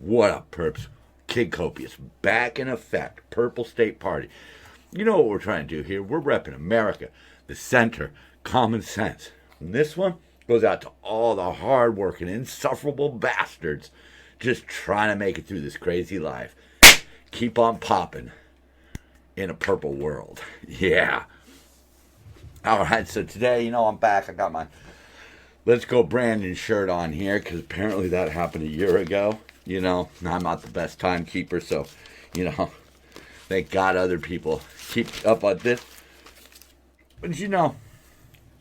What up, perps? Kid Copious, back in effect. Purple State Party. You know what we're trying to do here? We're repping America, the center, common sense. And this one goes out to all the hard-working, insufferable bastards just trying to make it through this crazy life. Keep on popping in a purple world. Yeah. All right, so today, I'm back. I got my Let's Go Brandon shirt on here because apparently that happened a year ago. I'm not the best timekeeper, so, thank God other people keep up on this. But, so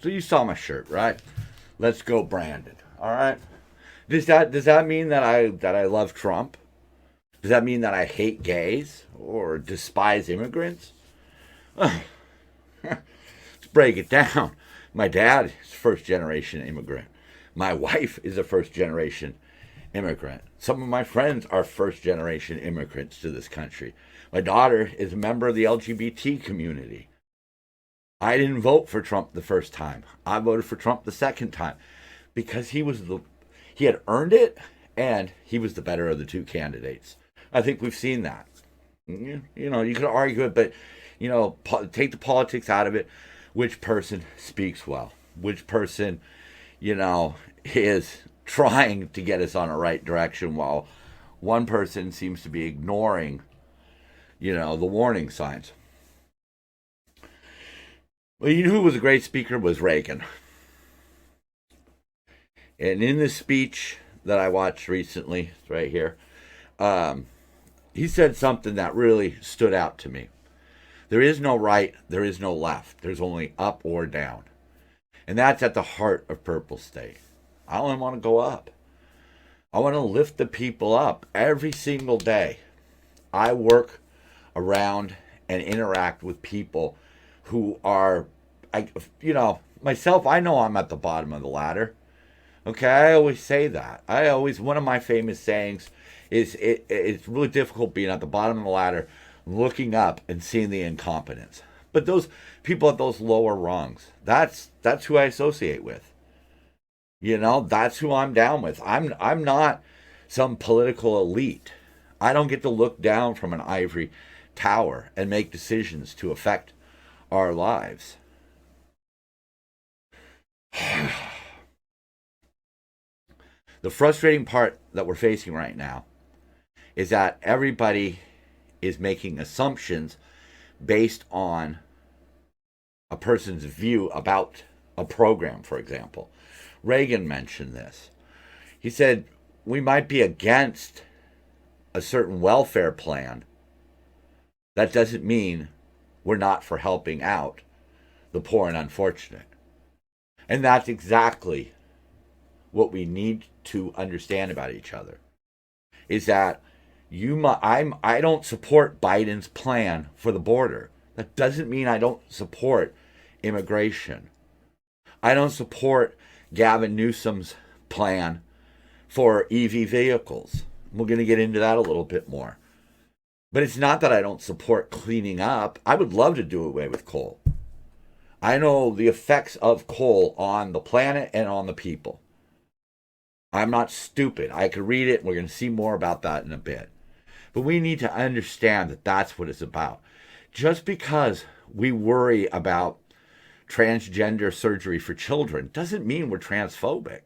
you saw my shirt, right? Let's Go Brandon, all right? Does that mean that I love Trump? Does that mean that I hate gays or despise immigrants? Let's break it down. My dad is first-generation immigrant. My wife is a first-generation immigrant. Some of my friends are first-generation immigrants to this country. My daughter is a member of the LGBT community. I didn't vote for Trump the first time. I voted for Trump the second time because he had earned it and he was the better of the two candidates. I think we've seen that. You could argue it, but, take the politics out of it. Which person speaks well? Which person, is trying to get us on a right direction while one person seems to be ignoring, the warning signs. Well, who was a great speaker was Reagan. And in this speech that I watched recently, it's right here, he said something that really stood out to me. There is no right, there is no left. There's only up or down. And that's at the heart of Purple State. I only want to go up. I want to lift the people up every single day. I work around and interact with people who are, myself, I know I'm at the bottom of the ladder. Okay, I always say that. One of my famous sayings is it's really difficult being at the bottom of the ladder, looking up and seeing the incompetence. But those people at those lower rungs, that's who I associate with. That's who I'm down with. I'm not some political elite. I don't get to look down from an ivory tower and make decisions to affect our lives. The frustrating part that we're facing right now is that everybody is making assumptions based on a person's view about a program, for example. Reagan mentioned this. He said, we might be against a certain welfare plan. That doesn't mean we're not for helping out the poor and unfortunate. And that's exactly what we need to understand about each other. Is that I don't support Biden's plan for the border. That doesn't mean I don't support immigration. I don't support Gavin Newsom's plan for EV vehicles. We're going to get into that a little bit more. But it's not that I don't support cleaning up. I would love to do away with coal. I know the effects of coal on the planet and on the people. I'm not stupid. I could read it. We're going to see more about that in a bit. But we need to understand that that's what it's about. Just because we worry about transgender surgery for children doesn't mean we're transphobic.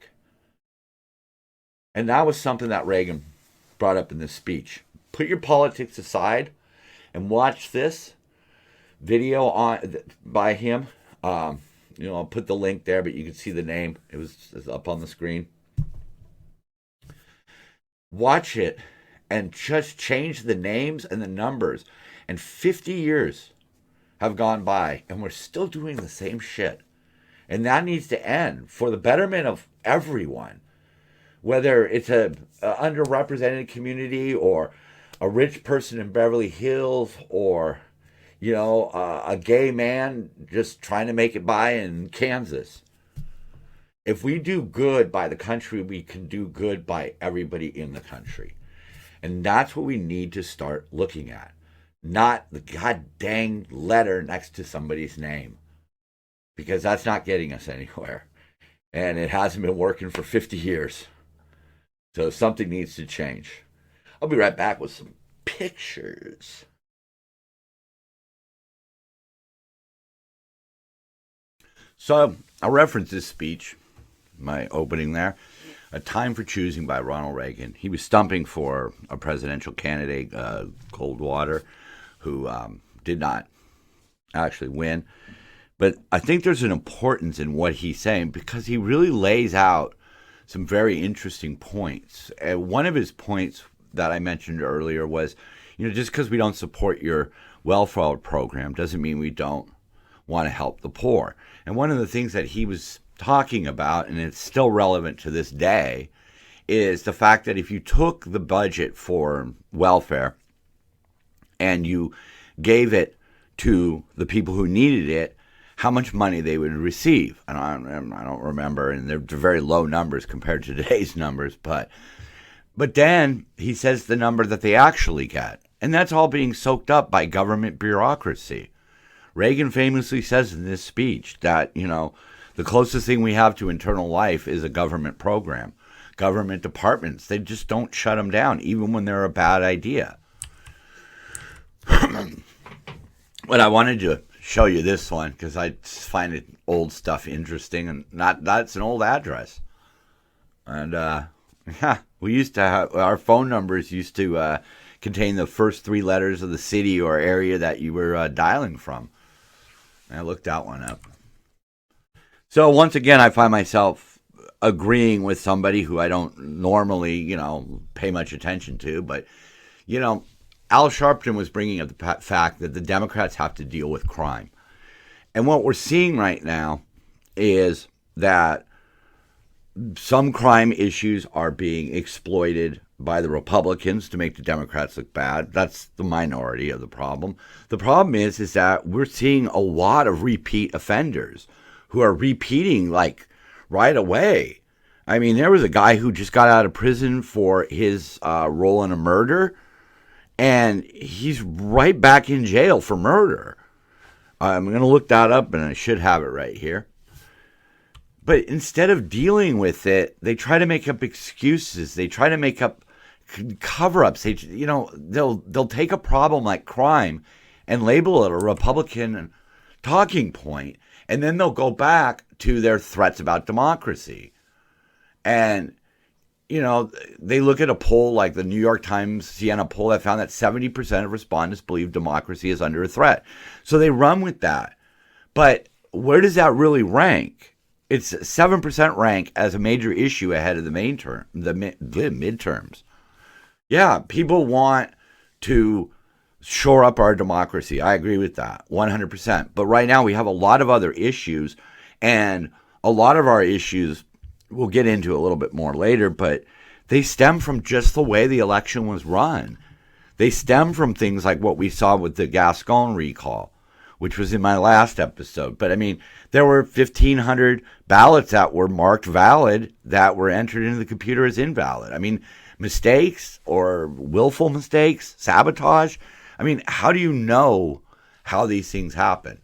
And that was something that Reagan brought up in this speech. Put your politics aside and watch this video by him. I'll put the link there, but you can see the name. It's up on the screen. Watch it and just change the names and the numbers. And 50 years have gone by, and we're still doing the same shit. And that needs to end for the betterment of everyone. Whether it's a underrepresented community or a rich person in Beverly Hills or, a gay man just trying to make it by in Kansas. If we do good by the country, we can do good by everybody in the country. And that's what we need to start looking at. Not the god dang letter next to somebody's name. Because that's not getting us anywhere. And it hasn't been working for 50 years. So something needs to change. I'll be right back with some pictures. So I'll reference this speech, my opening there, A Time for Choosing by Ronald Reagan. He was stumping for a presidential candidate, Coldwater, who did not actually win. But I think there's an importance in what he's saying because he really lays out some very interesting points. And one of his points that I mentioned earlier was, just because we don't support your welfare program doesn't mean we don't want to help the poor. And one of the things that he was talking about, and it's still relevant to this day, is the fact that if you took the budget for welfare and you gave it to the people who needed it, how much money they would receive. And I don't remember, and they're very low numbers compared to today's numbers, but then he says the number that they actually get. And that's all being soaked up by government bureaucracy. Reagan famously says in this speech that, the closest thing we have to internal life is a government program. Government departments, they just don't shut them down, even when they're a bad idea. But I wanted to show you this one because I find it old stuff interesting, and that's an old address. And we used to have our phone numbers used to contain the first three letters of the city or area that you were dialing from. And I looked that one up. So once again, I find myself agreeing with somebody who I don't normally, pay much attention to. But, Al Sharpton was bringing up the fact that the Democrats have to deal with crime. And what we're seeing right now is that some crime issues are being exploited by the Republicans to make the Democrats look bad. That's the minority of the problem. The problem is that we're seeing a lot of repeat offenders who are repeating right away. I mean, there was a guy who just got out of prison for his role in a murder, and he's right back in jail for murder. I'm going to look that up, and I should have it right here. But instead of dealing with it, they try to make up excuses. They try to make up cover-ups. They'll take a problem like crime and label it a Republican talking point, and then they'll go back to their threats about democracy. And, they look at a poll like the New York Times Siena poll that found that 70% of respondents believe democracy is under a threat. So they run with that. But where does that really rank? It's 7% rank as a major issue ahead of the midterms. Yeah, people want to shore up our democracy. I agree with that, 100%. But right now we have a lot of other issues, and a lot of our issues we'll get into a little bit more later, but they stem from just the way the election was run. They stem from things like what we saw with the Gascon recall, which was in my last episode. But, there were 1,500 ballots that were marked valid that were entered into the computer as invalid. Mistakes or willful mistakes, sabotage. How do you know how these things happen?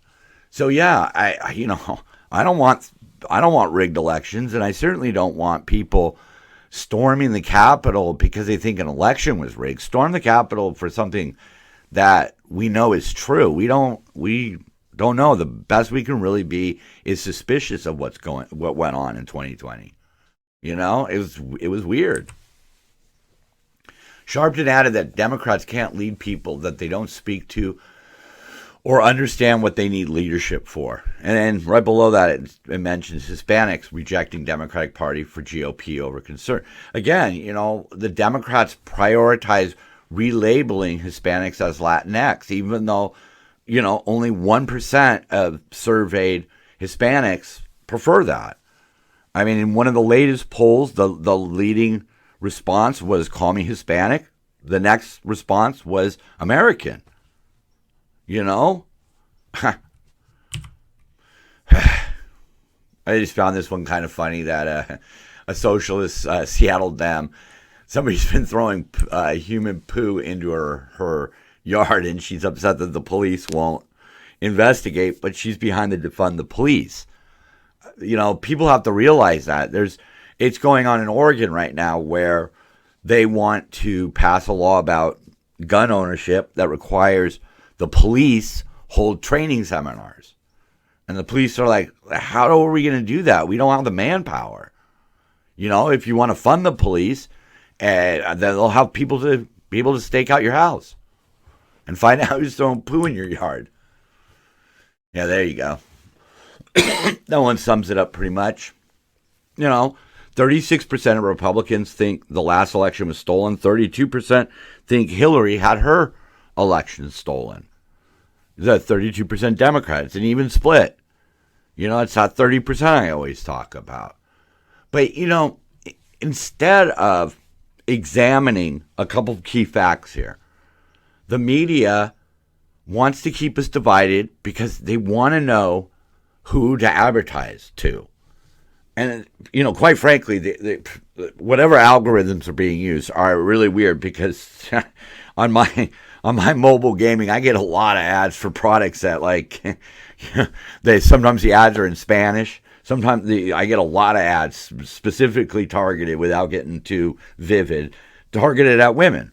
So, yeah, I don't want rigged elections, and I certainly don't want people storming the Capitol because they think an election was rigged. Storm the Capitol for something that we know is true. We don't know. The best we can really be is suspicious of what went on in 2020. It was weird. Sharpton added that Democrats can't lead people that they don't speak to or understand what they need leadership for. And then right below that, it mentions Hispanics rejecting Democratic Party for GOP over concern. Again, the Democrats prioritize relabeling Hispanics as Latinx, even though, only 1% of surveyed Hispanics prefer that. In one of the latest polls, the leading response was call me Hispanic. The next response was American. I just found this one kind of funny that a socialist Seattle Dem, somebody's been throwing human poo into her yard, and she's upset that the police won't investigate, but she's behind the defund the police. People have to realize that it's going on in Oregon right now where they want to pass a law about gun ownership that requires the police hold training seminars. And the police are like, how are we going to do that? We don't have the manpower. If you want to fund the police, then they'll have people to be able to stake out your house and find out who's throwing poo in your yard. Yeah, there you go. That one sums it up pretty much. 36% of Republicans think the last election was stolen. 32% think Hillary had her election stolen. The 32% Democrats, an even split. It's that 30% I always talk about. But, instead of examining a couple of key facts here, the media wants to keep us divided because they want to know who to advertise to. And, quite frankly, whatever algorithms are being used are really weird because on my mobile gaming, I get a lot of ads for products that sometimes the ads are in Spanish. Sometimes I get a lot of ads specifically targeted, without getting too vivid, targeted at women.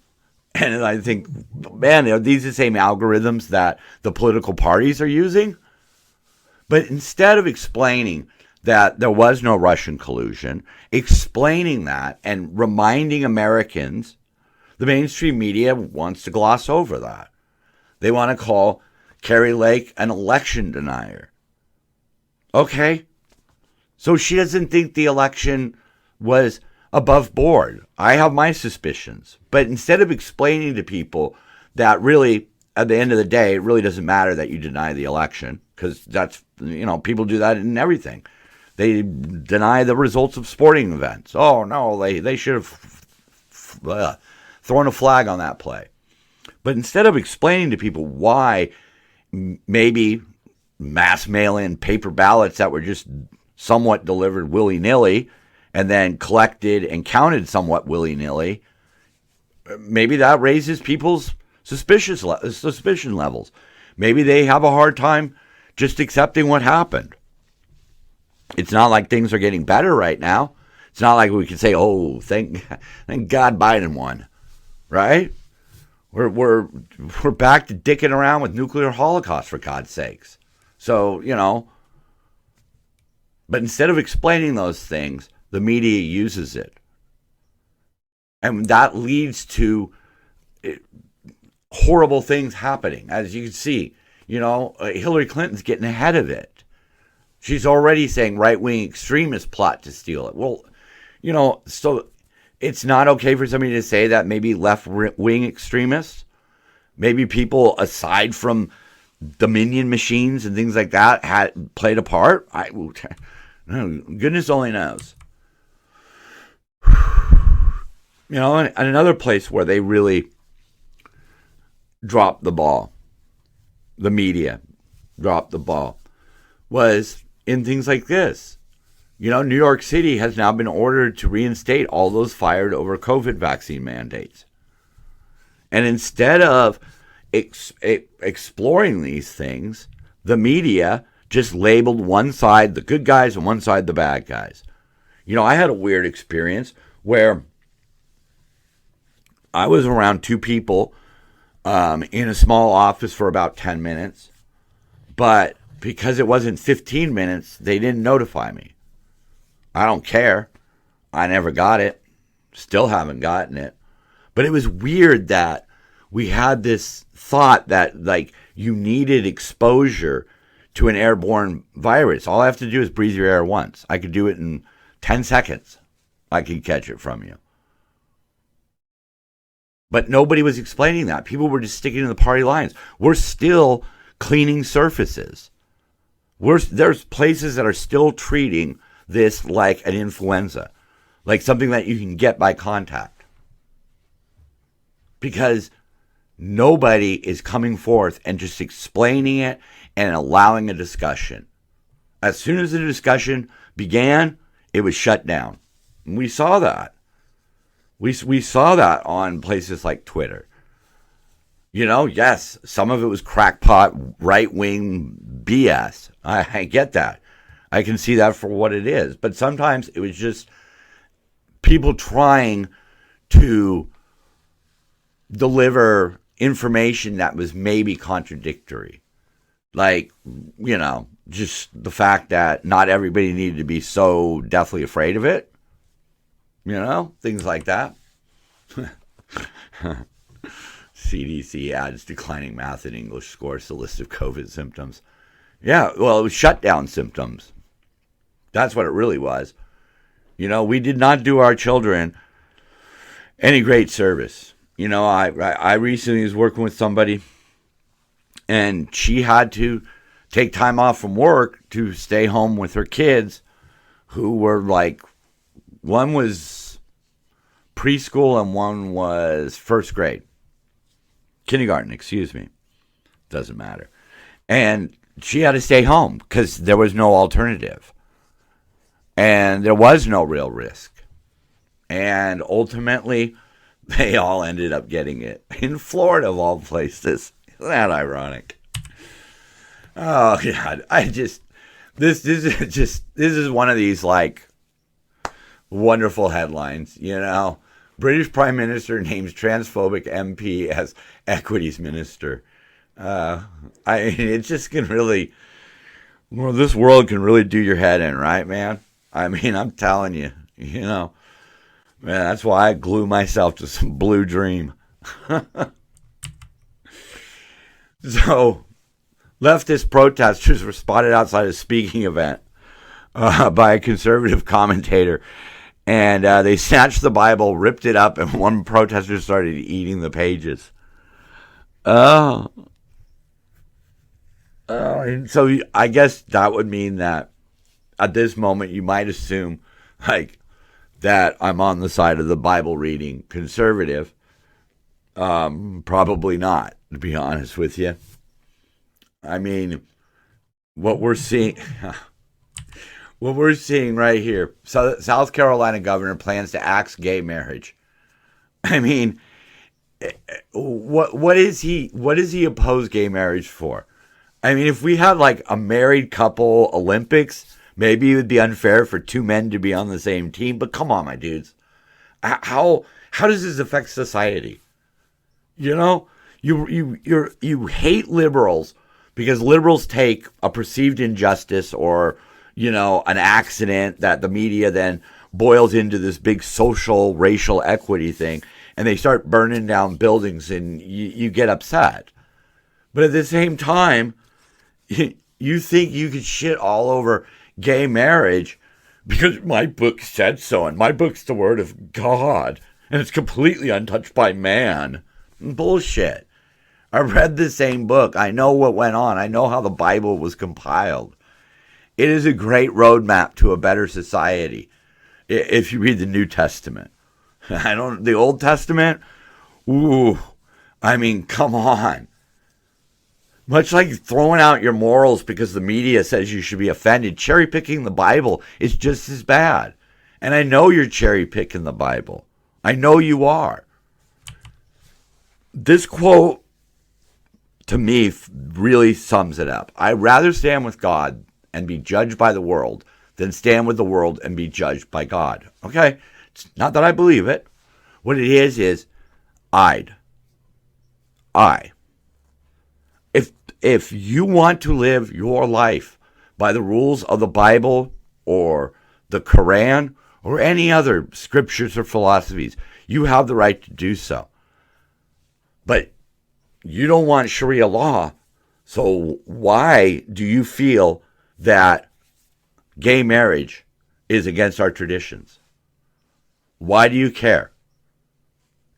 And I think, man, are these the same algorithms that the political parties are using? But instead of explaining that there was no Russian collusion, explaining that and reminding Americans, the mainstream media wants to gloss over that. They want to call Carrie Lake an election denier. Okay, so she doesn't think the election was above board. I have my suspicions. But instead of explaining to people that really, at the end of the day, it really doesn't matter that you deny the election, because that's, people do that in everything. They deny the results of sporting events. Oh, no, they should have thrown a flag on that play. But instead of explaining to people why maybe mass mail-in paper ballots that were just somewhat delivered willy-nilly and then collected and counted somewhat willy-nilly, maybe that raises people's suspicion levels. Maybe they have a hard time just accepting what happened. It's not like things are getting better right now. It's not like we can say, "Oh, thank God Biden won," right? We're back to dicking around with nuclear holocaust, for God's sakes. So, but instead of explaining those things, the media uses it. And that leads to horrible things happening. As you can see, Hillary Clinton's getting ahead of it. She's already saying right-wing extremists plot to steal it. Well, so it's not okay for somebody to say that maybe left-wing extremists, maybe people aside from Dominion machines and things like that had played a part. Goodness only knows. And another place where they really dropped the ball, the media dropped the ball, was in things like this. New York City has now been ordered to reinstate all those fired over COVID vaccine mandates. And instead of exploring these things, the media just labeled one side the good guys and one side the bad guys. I had a weird experience where I was around two people in a small office for about 10 minutes, but because it wasn't 15 minutes, they didn't notify me. I don't care. I never got it. Still haven't gotten it. But it was weird that we had this thought that, you needed exposure to an airborne virus. All I have to do is breathe your air once. I could do it in 10 seconds. I could catch it from you. But nobody was explaining that. People were just sticking to the party lines. We're still cleaning surfaces. There's places that are still treating this like an influenza, like something that you can get by contact. Because nobody is coming forth and just explaining it and allowing a discussion. As soon as the discussion began, it was shut down. And we saw that. We saw that on places like Twitter. Yes, some of it was crackpot, right-wing BS. I get that. I can see that for what it is. But sometimes it was just people trying to deliver information that was maybe contradictory. Like, just the fact that not everybody needed to be so deathly afraid of it. Things like that. CDC adds declining math and English scores to list of COVID symptoms. Yeah, well, it was shutdown symptoms. That's what it really was. We did not do our children any great service. I recently was working with somebody, and she had to take time off from work to stay home with her kids, who were like, one was preschool and one was first grade. Kindergarten, excuse me. Doesn't matter. And she had to stay home because there was no alternative. And there was no real risk. And ultimately, they all ended up getting it. In Florida, of all places. Isn't that ironic? Oh, God. This is one of these, like, wonderful headlines, British Prime Minister names transphobic MP as Equities Minister. It just can really, this world can really do your head in, right, man? I'm telling you, man, that's why I glue myself to some Blue Dream. So, leftist protesters were spotted outside a speaking event by a conservative commentator. And they snatched the Bible, ripped it up, and one protester started eating the pages. And so I guess that would mean that at this moment you might assume, like, that I'm on the side of the Bible reading conservative. Probably not, to be honest with you. What we're seeing... What we're seeing right here, South Carolina governor plans to axe gay marriage. What does he oppose gay marriage for? If we had like a married couple Olympics, maybe it would be unfair for two men to be on the same team. But come on, my dudes, how does this affect society? You hate liberals because liberals take a perceived injustice or an accident that the media then boils into this big social, racial equity thing, and they start burning down buildings, and you get upset. But at the same time, you think you could shit all over gay marriage because my book said so, and my book's the word of God, and it's completely untouched by man. Bullshit. I read the same book. I know what went on. I know how the Bible was compiled. It is a great roadmap to a better society if you read the New Testament. The Old Testament, come on. Much like throwing out your morals because the media says you should be offended, cherry picking the Bible is just as bad. And I know you're cherry picking the Bible. I know you are. This quote, to me, really sums it up. I'd rather stand with God and be judged by the world than stand with the world and be judged by God. Okay? It's not that I believe it. What it is I. If you want to live your life by the rules of the Bible or the Quran or any other scriptures or philosophies, you have the right to do so. But you don't want Sharia law, so why do you feel that gay marriage is against our traditions? Why do you care?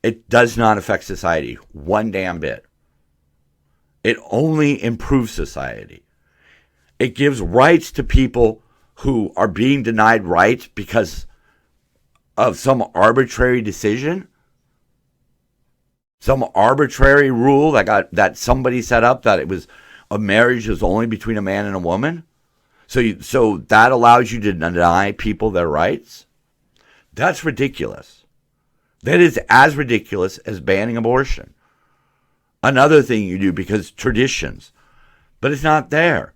It does not affect society one damn bit. It only improves society. It gives rights to people who are being denied rights because of some arbitrary decision, some arbitrary rule that somebody set up that it was a marriage was only between a man and a woman. So that allows you to deny people their rights? That's ridiculous. That is as ridiculous as banning abortion. Another thing you do because traditions, but it's not there.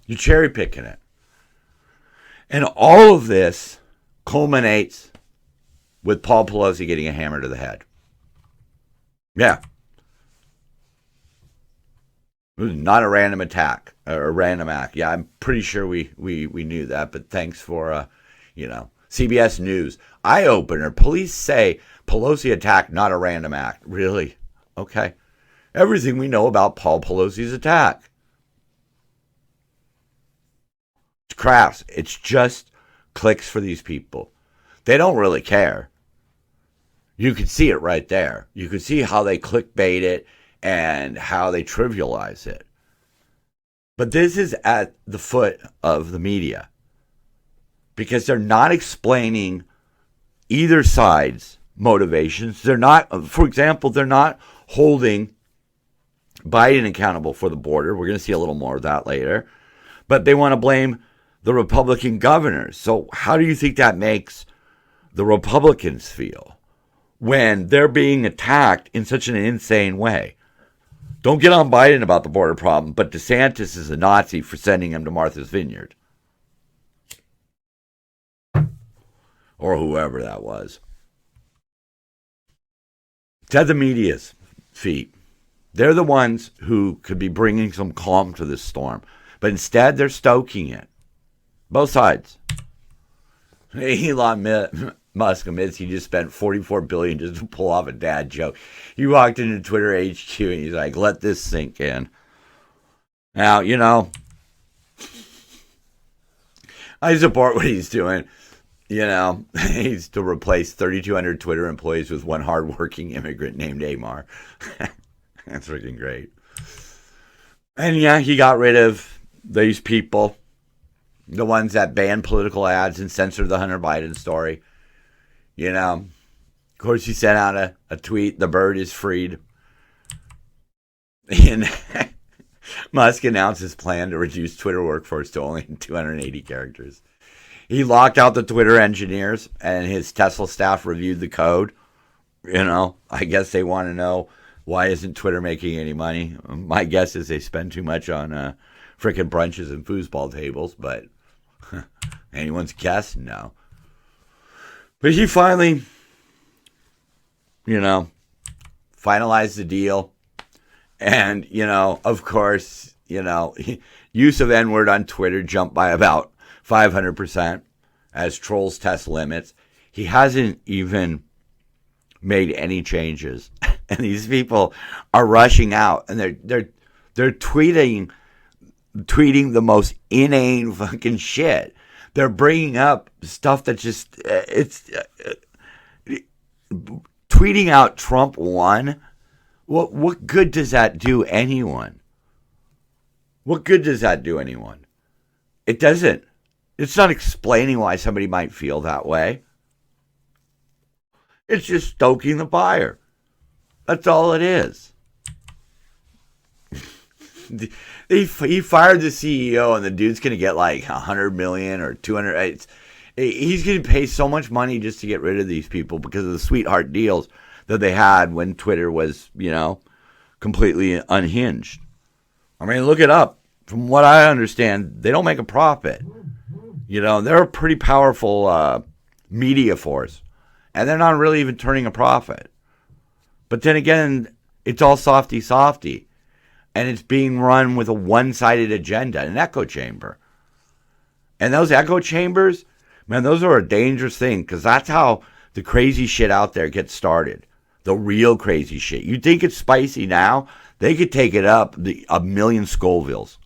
You're cherry picking it. And all of this culminates with Paul Pelosi getting a hammer to the head. Yeah. It was not a random attack or a random act. Yeah, I'm pretty sure we knew that, but thanks for, CBS News. Eye opener. Police say Pelosi attack, not a random act. Really? Okay. Everything we know about Paul Pelosi's attack. It's crass. It's just clicks for these people. They don't really care. You could see it right there. You could see how they clickbait it and how they trivialize it. But this is at the foot of the media because they're not explaining either side's motivations. They're not, for example, they're not holding Biden accountable for the border. We're going to see a little more of that later. But they want to blame the Republican governors. So how do you think that makes the Republicans feel when they're being attacked in such an insane way? Don't get on Biden about the border problem, but DeSantis is a Nazi for sending him to Martha's Vineyard. Or whoever that was. It's at the media's feet. They're the ones who could be bringing some calm to this storm. But instead, they're stoking it. Both sides. Elon Musk admits he just spent $44 billion just to pull off a dad joke. He walked into Twitter HQ and he's like, let this sink in. Now, I support what he's doing. He's to replace 3,200 Twitter employees with one hardworking immigrant named Amar. That's freaking great. And yeah, he got rid of these people, the ones that banned political ads and censored the Hunter Biden story. Of course, he sent out a tweet, the bird is freed. And Musk announced his plan to reduce Twitter workforce to only 280 characters. He locked out the Twitter engineers, and his Tesla staff reviewed the code. I guess they want to know, why isn't Twitter making any money? My guess is they spend too much on frickin' brunches and foosball tables, but anyone's guess? No. But he finally, finalized the deal. And, of course, use of N-word on Twitter jumped by about 500% as trolls test limits. He hasn't even made any changes. And these people are rushing out and they're tweeting the most inane fucking shit. They're bringing up stuff that just tweeting out Trump won. What good does that do anyone? What good does that do anyone? It doesn't. It's not explaining why somebody might feel that way. It's just stoking the fire. That's all it is. He fired the CEO, and the dude's going to get like $100 million or $200. He's going to pay so much money just to get rid of these people because of the sweetheart deals that they had when Twitter was, completely unhinged. I mean, look it up. From what I understand, they don't make a profit. They're a pretty powerful media force, and they're not really even turning a profit. But then again, it's all softy, and it's being run with a one-sided agenda, an echo chamber. And those echo chambers, man, those are a dangerous thing because that's how the crazy shit out there gets started. The real crazy shit. You think it's spicy now? They could take it up a million Scovilles.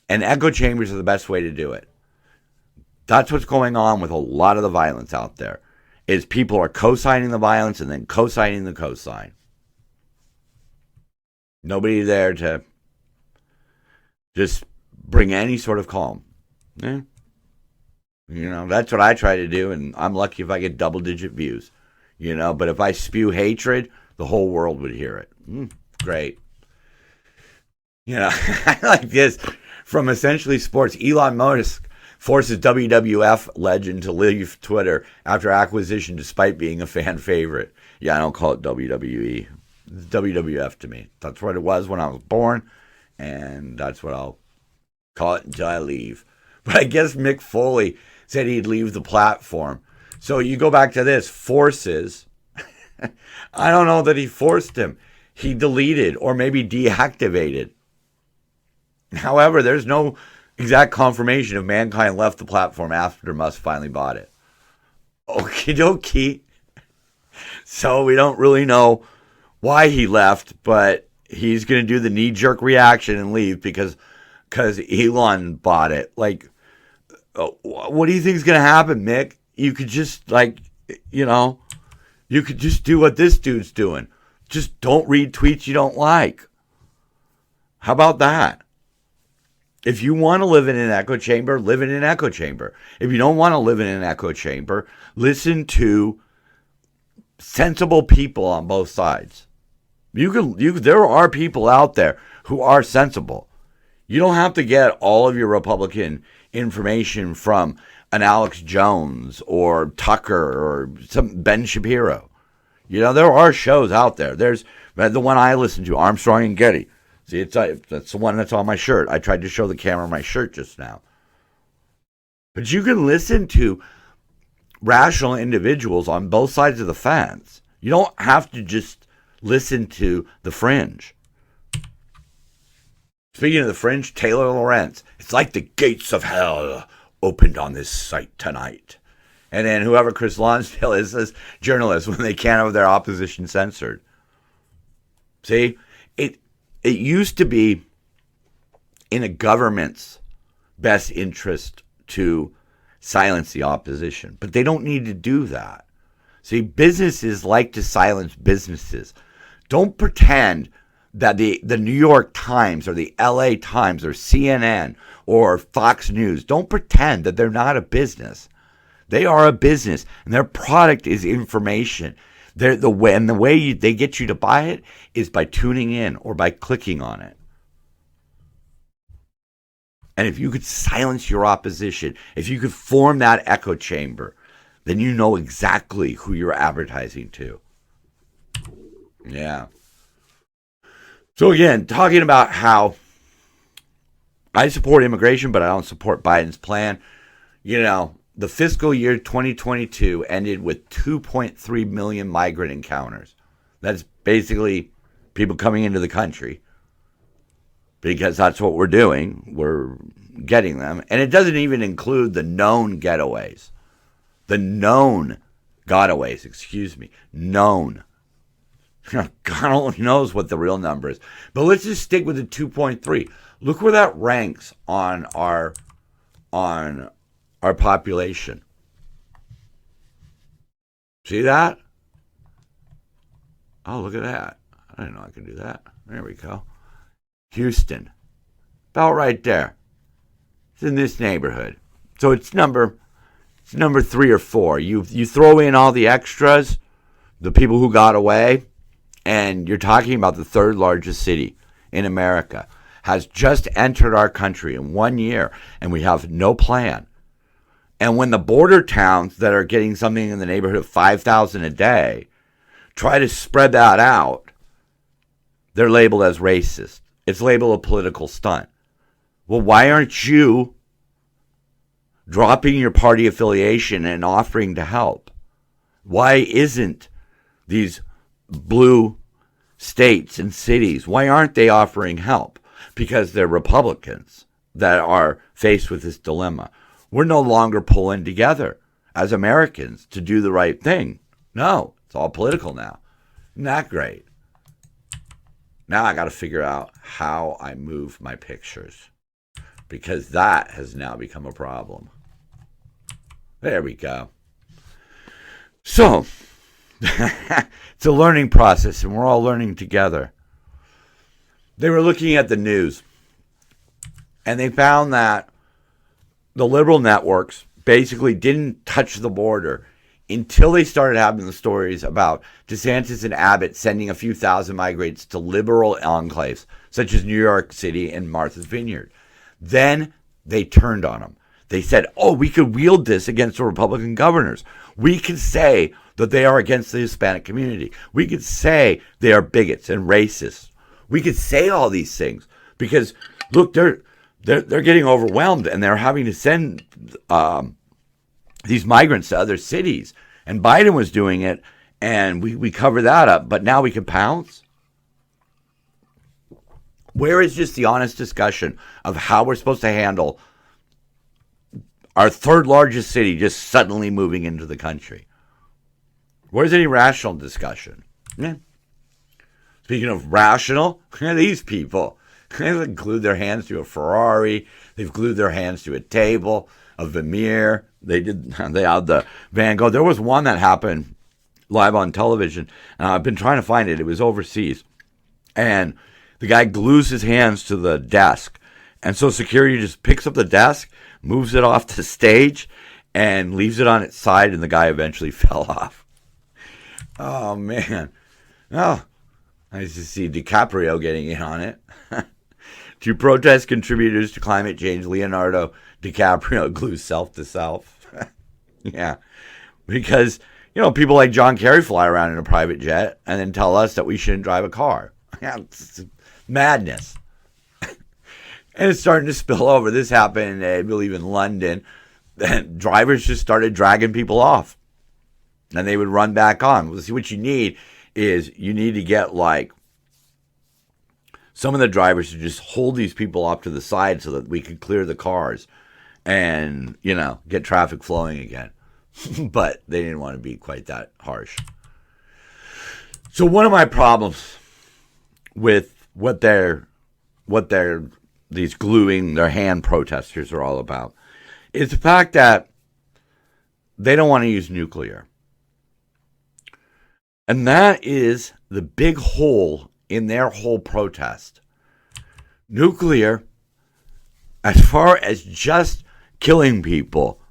And echo chambers are the best way to do it. That's what's going on with a lot of the violence out there. Is people are co-signing the violence and then co-signing the cosign. Nobody there to just bring any sort of calm. Yeah. That's what I try to do, and I'm lucky if I get double-digit views. But if I spew hatred, the whole world would hear it. Great. I like this. From Essentially Sports, Elon Musk forces WWF legend to leave Twitter after acquisition despite being a fan favorite. Yeah, I don't call it WWE. It's WWF to me. That's what it was when I was born, and that's what I'll call it until I leave. But I guess Mick Foley said he'd leave the platform. So you go back to this, forces. I don't know that he forced him. He deleted or maybe deactivated. However, there's no exact confirmation if Mankind left the platform after Musk finally bought it. Okie dokie. So we don't really know why he left, but he's going to do the knee-jerk reaction and leave because Elon bought it. Like, what do you think is going to happen, Mick? You could just, you could just do what this dude's doing. Just don't read tweets you don't like. How about that? If you want to live in an echo chamber, live in an echo chamber. If you don't want to live in an echo chamber, listen to sensible people on both sides. There are people out there who are sensible. You don't have to get all of your Republican information from an Alex Jones or Tucker or some Ben Shapiro. There are shows out there. There's the one I listen to, Armstrong and Getty. See, that's the one that's on my shirt. I tried to show the camera my shirt just now. But you can listen to rational individuals on both sides of the fence. You don't have to just listen to the fringe. Speaking of the fringe, Taylor Lorenz. It's like the gates of hell opened on this site tonight. And then whoever Chris Lonsdale is as journalists when they can't have their opposition censored. See, it used to be in a government's best interest to silence the opposition, but they don't need to do that. See, businesses like to silence businesses. Don't pretend that the New York Times or the LA Times or CNN or Fox News, don't pretend that they're not a business. They are a business, and their product is information. The way they get you to buy it is by tuning in or by clicking on it. And if you could silence your opposition, if you could form that echo chamber, then you know exactly who you're advertising to. Yeah. So again, talking about how I support immigration, but I don't support Biden's plan. The fiscal year 2022 ended with 2.3 million migrant encounters. That's basically people coming into the country because that's what we're doing. We're getting them. And it doesn't even include the known getaways. The known gotaways, known. God only knows what the real number is. But let's just stick with the 2.3. Look where that ranks on our population. See that? Oh, look at that. I didn't know I could do that. There we go. Houston. About right there. It's in this neighborhood. So it's number 3 or 4. You throw in all the extras, the people who got away, and you're talking about the 3rd largest city in America has just entered our country in 1 year, and we have no plan. And when the border towns that are getting something in the neighborhood of 5,000 a day try to spread that out, they're labeled as racist. It's labeled a political stunt. Well, why aren't you dropping your party affiliation and offering to help? Why isn't these blue states and cities, why aren't they offering help? Because they're Republicans that are faced with this dilemma. We're no longer pulling together as Americans to do the right thing. No, it's all political now. Isn't that great? Now I got to figure out how I move my pictures because that has now become a problem. There we go. So, it's a learning process and we're all learning together. They were looking at the news and they found that the liberal networks basically didn't touch the border until they started having the stories about DeSantis and Abbott sending a few thousand migrants to liberal enclaves, such as New York City and Martha's Vineyard. Then they turned on them. They said, we could wield this against the Republican governors. We could say that they are against the Hispanic community. We could say they are bigots and racists. We could say all these things because, look, they're getting overwhelmed and they're having to send these migrants to other cities. And Biden was doing it, and we cover that up. But now we can pounce? Where is just the honest discussion of how we're supposed to handle our third largest city just suddenly moving into the country? Where's any rational discussion? Yeah. Speaking of rational, these people, they've glued their hands to a Ferrari. They've glued their hands to a table, a Vermeer. They had the Van Gogh. There was one that happened live on television. I've been trying to find it. It was overseas. And the guy glues his hands to the desk. And so security just picks up the desk, moves it off the stage, and leaves it on its side, and the guy eventually fell off. Oh, man. Oh, nice to see DiCaprio getting in on it. To protest contributors to climate change, Leonardo DiCaprio glues self to self. Yeah. Because, people like John Kerry fly around in a private jet and then tell us that we shouldn't drive a car. Yeah, it's madness. And it's starting to spill over. This happened, I believe, in London. And drivers just started dragging people off. And they would run back on. Well, see, what you need is you need to get, some of the drivers to just hold these people off to the side so that we can clear the cars and, get traffic flowing again. But they didn't want to be quite that harsh. So one of my problems with what these gluing their hand protesters are all about is the fact that they don't want to use nuclear. And that is the big hole in their whole protest. Nuclear, as far as just killing people,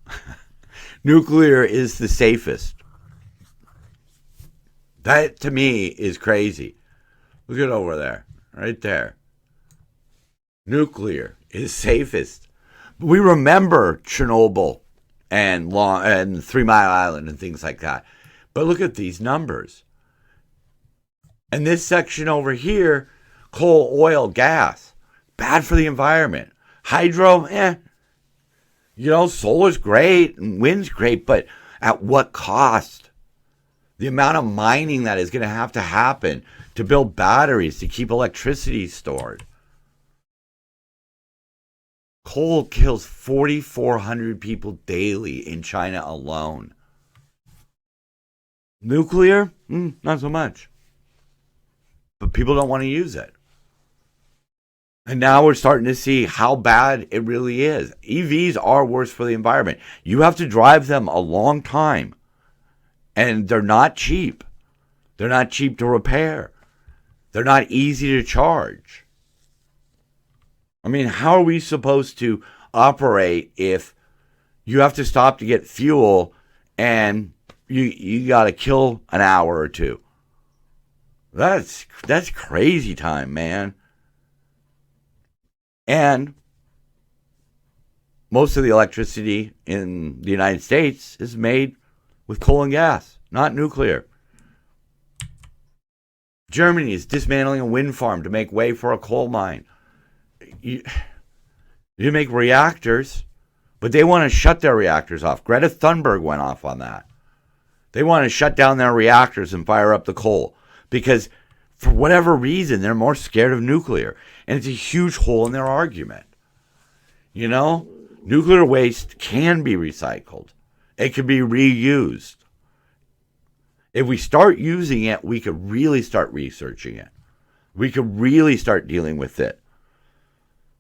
nuclear is the safest. That, to me, is crazy. Look at over there, right there. Nuclear is safest. We remember Chernobyl and 3 Mile Island and things like that. But look at these numbers. And this section over here, coal, oil, gas, bad for the environment. Hydro, solar's great and wind's great, but at what cost? The amount of mining that is going to have to happen to build batteries to keep electricity stored. Coal kills 4,400 people daily in China alone. Nuclear, not so much. But people don't want to use it. And now we're starting to see how bad it really is. EVs are worse for the environment. You have to drive them a long time. And they're not cheap. They're not cheap to repair. They're not easy to charge. I mean, how are we supposed to operate if you have to stop to get fuel and you got to kill an hour or two? That's crazy time, man. And most of the electricity in the United States is made with coal and gas, not nuclear. Germany is dismantling a wind farm to make way for a coal mine. You make reactors, but they want to shut their reactors off. Greta Thunberg went off on that. They want to shut down their reactors and fire up the coal because for whatever reason, they're more scared of nuclear. And it's a huge hole in their argument. Nuclear waste can be recycled. It can be reused. If we start using it, we could really start researching it. We could really start dealing with it.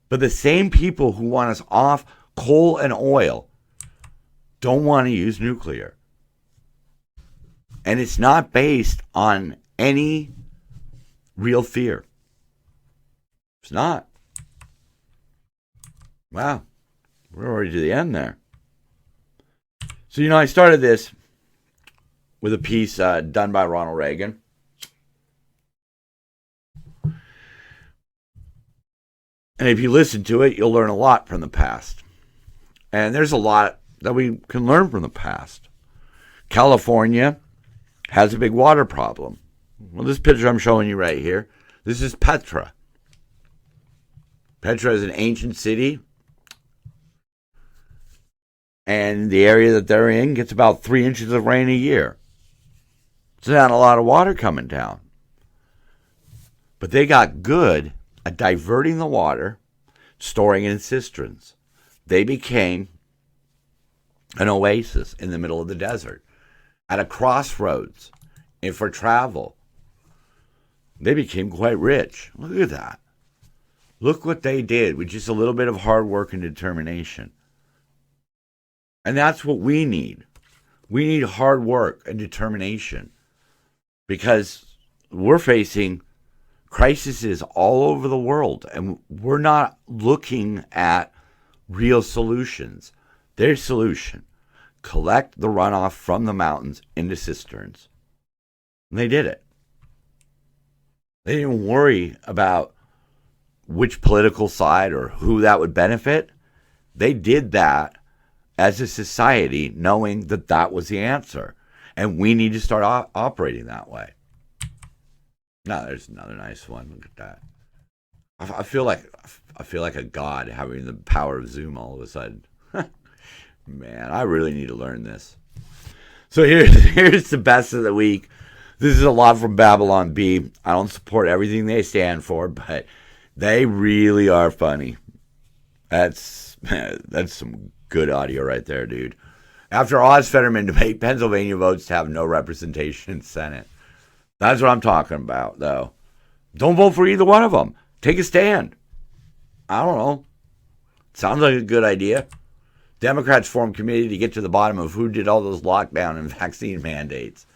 But the same people who want us off coal and oil don't want to use nuclear. And it's not based on any real fear. It's not. Wow. We're already to the end there. So, I started this with a piece done by Ronald Reagan. And if you listen to it, you'll learn a lot from the past. And there's a lot that we can learn from the past. California has a big water problem. Well, this picture I'm showing you right here, this is Petra. Petra is an ancient city. And the area that they're in gets about 3 inches of rain a year. It's not a lot of water coming down. But they got good at diverting the water, storing it in cisterns. They became an oasis in the middle of the desert, at a crossroads, and for travel. They became quite rich. Look at that. Look what they did with just a little bit of hard work and determination. And that's what we need. We need hard work and determination, because we're facing crises all over the world, and we're not looking at real solutions. Their solution: collect the runoff from the mountains into cisterns. And they did it. They didn't worry about which political side or who that would benefit. They did that as a society, knowing that that was the answer. And we need to start operating that way. Now, there's another nice one. Look at that. I feel like a god having the power of Zoom all of a sudden. Man, I really need to learn this. So here's the best of the week. This is a lot from Babylon Bee. I don't support everything they stand for, but they really are funny. That's some good audio right there, dude. After Oz Fetterman debate, Pennsylvania votes to have no representation in Senate. That's what I'm talking about, though. Don't vote for either one of them. Take a stand. I don't know. Sounds like a good idea. Democrats formed committee to get to the bottom of who did all those lockdown and vaccine mandates.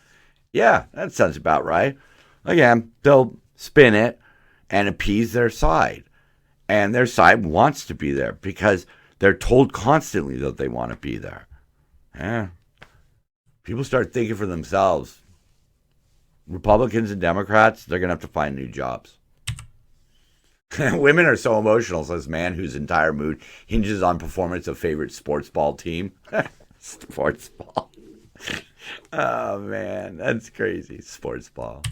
Yeah, that sounds about right. Again, they'll spin it and appease their side. And their side wants to be there because they're told constantly that they want to be there. Yeah. People start thinking for themselves. Republicans and Democrats, they're going to have to find new jobs. Women are so emotional, says man whose entire mood hinges on performance of favorite sports ball team. Sports ball. Oh, man, that's crazy. Sports ball.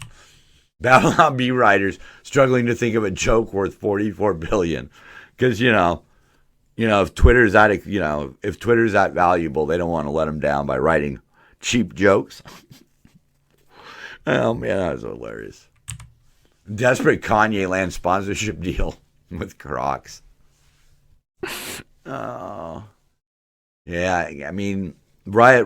Babylon Bee writers struggling to think of a joke worth $44 billion. Because, if Twitter's that valuable, they don't want to let them down by writing cheap jokes. Oh, man, that was hilarious. Desperate Kanye lands sponsorship deal with Crocs. Oh. Yeah, I mean, right.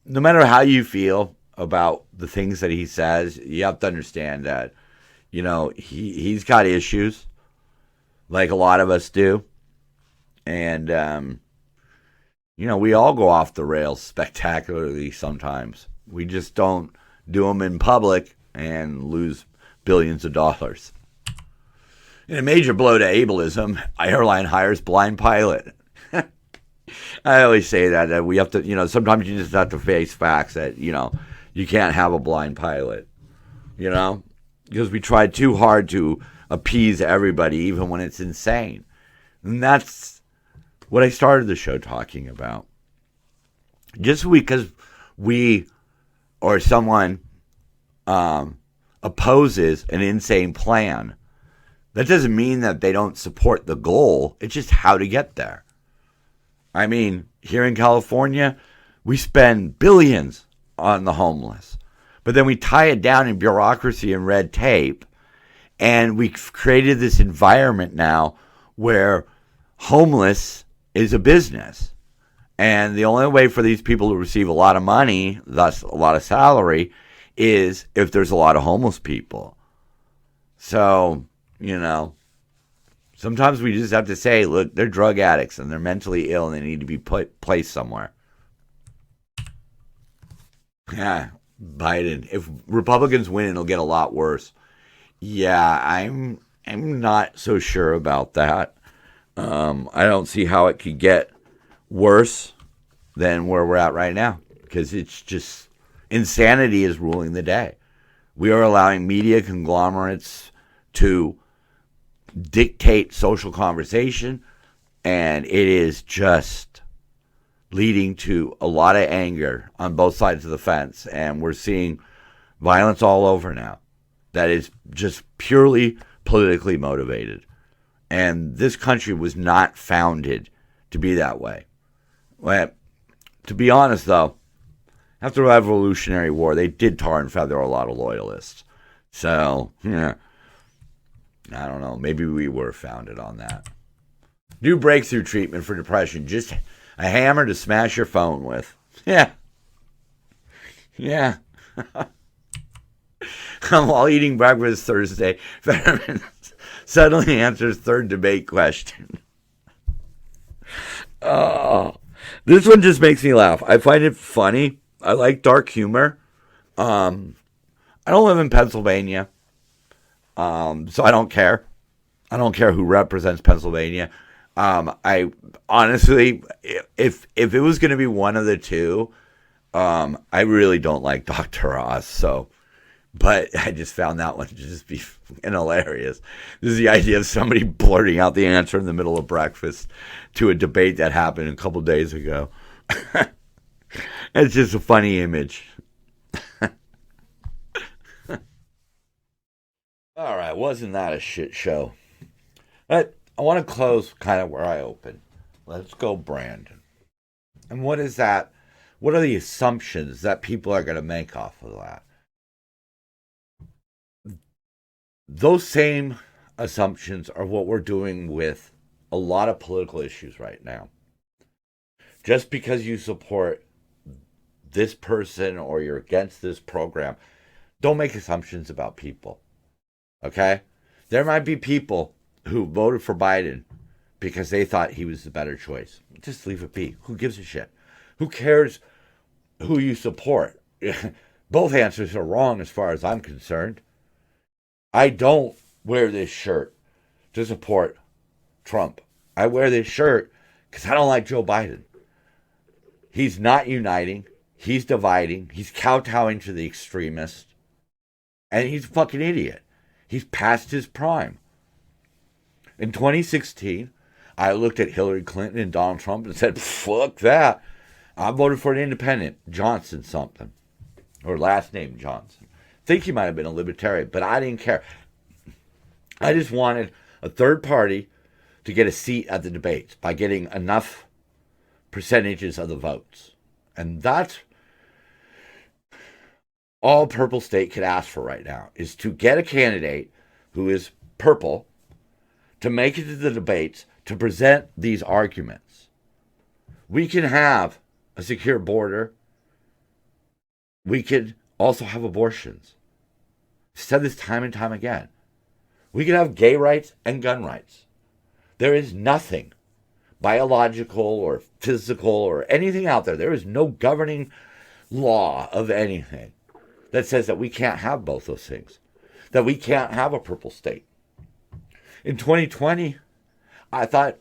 No matter how you feel about the things that he says, you have to understand that, he's got issues like a lot of us do. And, we all go off the rails spectacularly sometimes. We just don't do them in public and lose billions of dollars. In a major blow to ableism, airline hires blind pilot. I always say that we have to, sometimes you just have to face facts that, you can't have a blind pilot, because we try too hard to appease everybody, even when it's insane. And that's what I started the show talking about. Just because we or someone opposes an insane plan, that doesn't mean that they don't support the goal. It's just how to get there. I mean, here in California, we spend billions on the homeless, but then we tie it down in bureaucracy and red tape, and we've created this environment now where homeless is a business. And the only way for these people to receive a lot of money, thus a lot of salary, is if there's a lot of homeless people. So, sometimes we just have to say, look, they're drug addicts and they're mentally ill and they need to be placed somewhere. Yeah, Biden. If Republicans win, it'll get a lot worse. Yeah, I'm not so sure about that. I don't see how it could get worse than where we're at right now, because it's just insanity is ruling the day. We are allowing media conglomerates to dictate social conversation, and it is just leading to a lot of anger on both sides of the fence, and we're seeing violence all over now that is just purely politically motivated. And this country was not founded to be that way. Well, to be honest, though, after the Revolutionary War, they did tar and feather a lot of loyalists. So, yeah, I don't know. Maybe we were founded on that. New breakthrough treatment for depression. Just a hammer to smash your phone with. Yeah. Yeah. While eating breakfast Thursday, Fetterman suddenly answers third debate question. Oh, this one just makes me laugh. I find it funny. I like dark humor. I don't live in Pennsylvania, so I don't care. I don't care who represents Pennsylvania. I honestly, if it was going to be one of the two, I really don't like Dr. Oz. So, but I just found that one to just be hilarious. This is the idea of somebody blurting out the answer in the middle of breakfast to a debate that happened a couple days ago. It's just a funny image. All right, wasn't that a shit show? But I want to close kind of where I opened. Let's go, Brandon. And what is that? What are the assumptions that people are going to make off of that? Those same assumptions are what we're doing with a lot of political issues right now. Just because you support this person or you're against this program, don't make assumptions about people. Okay? There might be people who voted for Biden because they thought he was the better choice. Just leave it be. Who gives a shit? Who cares who you support? Both answers are wrong as far as I'm concerned. I don't wear this shirt to support Trump. I wear this shirt because I don't like Joe Biden. He's not uniting. He's dividing. He's kowtowing to the extremists. And he's a fucking idiot. He's past his prime. In 2016, I looked at Hillary Clinton and Donald Trump and said, fuck that. I voted for an independent, Johnson something. Or last name Johnson. I think he might have been a libertarian, but I didn't care. I just wanted a third party to get a seat at the debates by getting enough percentages of the votes. And that's all Purple State could ask for right now, is to get a candidate who is purple to make it to the debates to present these arguments. We can have a secure border. We could also have abortions. I've said this time and time again. We could have gay rights and gun rights. There is nothing biological or physical or anything out there. There is no governing law of anything that says that we can't have both those things, that we can't have a purple state. In 2020, I thought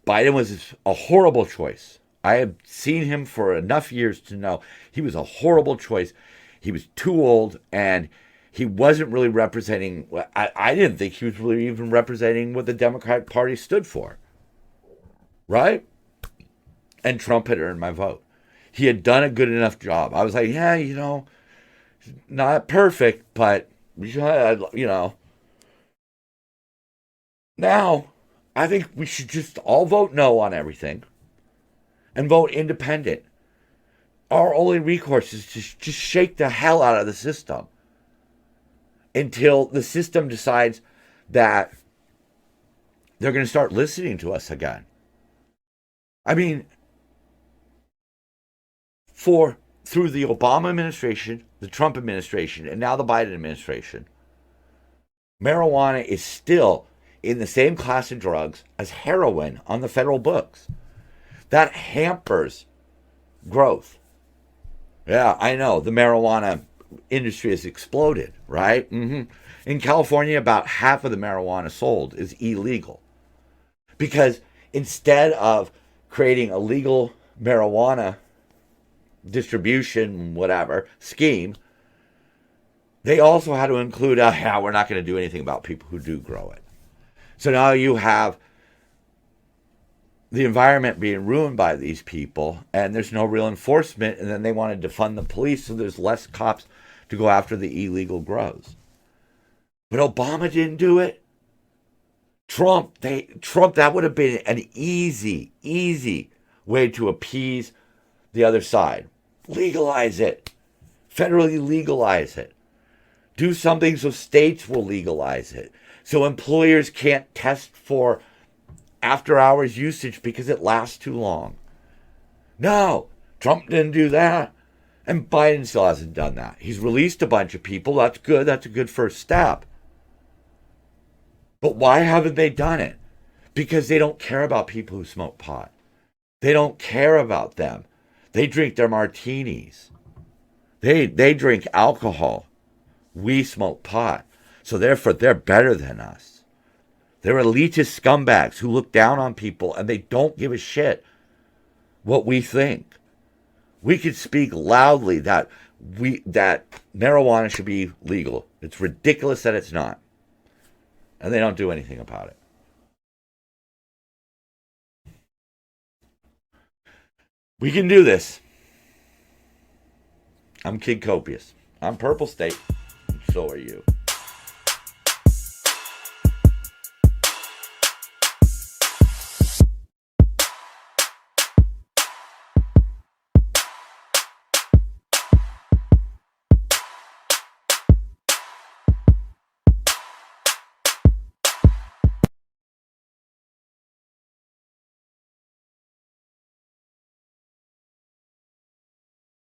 Biden was a horrible choice. I have seen him for enough years to know he was a horrible choice. He was too old, and he wasn't really representing, I didn't think he was really even representing what the Democratic Party stood for. Right? And Trump had earned my vote. He had done a good enough job. I was like, yeah, not perfect, but, Now, I think we should just all vote no on everything and vote independent. Our only recourse is to just shake the hell out of the system until the system decides that they're going to start listening to us again. I mean, through the Obama administration, the Trump administration, and now the Biden administration, marijuana is still in the same class of drugs as heroin on the federal books. That hampers growth. Yeah, I know. The marijuana industry has exploded, right? Mm-hmm. In California, about half of the marijuana sold is illegal. Because instead of creating a legal marijuana distribution, whatever, scheme, they also had to include, we're not going to do anything about people who do grow it. So now you have the environment being ruined by these people, and there's no real enforcement, and then they want to defund the police, so there's less cops to go after the illegal grows. But Obama didn't do it. Trump, that would have been an easy way to appease the other side. Legalize it. Federally legalize it. Do something so states will legalize it. So employers can't test for after hours usage because it lasts too long. No, Trump didn't do that. And Biden still hasn't done that. He's released a bunch of people. That's good. That's a good first step. But why haven't they done it? Because they don't care about people who smoke pot. They don't care about them. They drink their martinis. They drink alcohol. We smoke pot. So therefore, they're better than us. They're elitist scumbags who look down on people and they don't give a shit what we think. We could speak loudly that marijuana should be legal. It's ridiculous that it's not. And they don't do anything about it. We can do this. I'm Kid Copious. I'm Purple State. So are you.